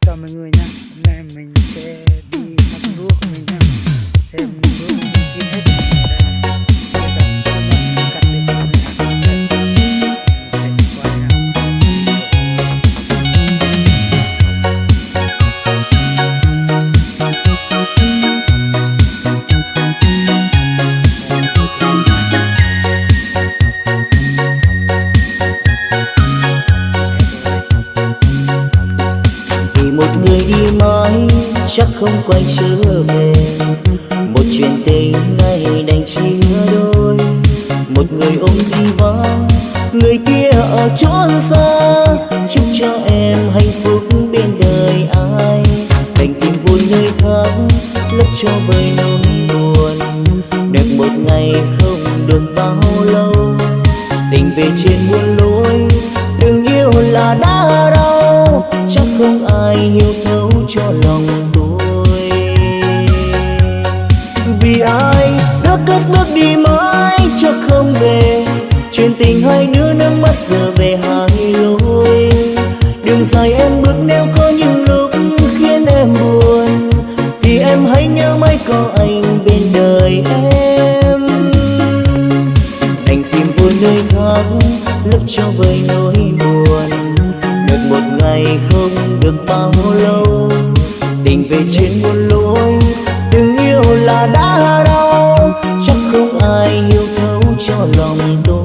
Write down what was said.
Chào mọi người nha. Hôm nay mình sẽ đi thăm lúa của mình nha. Xem lúa của mình chín hết. Vì một người đi mãi chắc không quay trở về, một chuyện tình này đành chia đôi. Một người ôm di vắng, người kia ở chốn xa. Chúc cho em hạnh phúc bên đời ai, đành tìm vui nơi khác lấp cho vơi nỗi buồn. Được một ngày không được bao lâu, tình về trên muôn lối, đừng yêu là đã đau. Chắc không ai hiểu thấu cho lòng tôi. Vì ai đã cất bước đi mãi chắc không về, chuyện tình hai đứa nước mắt giờ về hai lối. Đường dài em bước nếu có những lúc khiến em buồn, thì em hãy nhớ mãi có anh bên đời em. Đành tìm vui nơi khác lấp cho vơi nỗi buồn. Được một ngày không được bao lâu, tình về trên muôn lối, đừng yêu là đã đau. Chắc không ai hiểu thấu cho lòng tôi.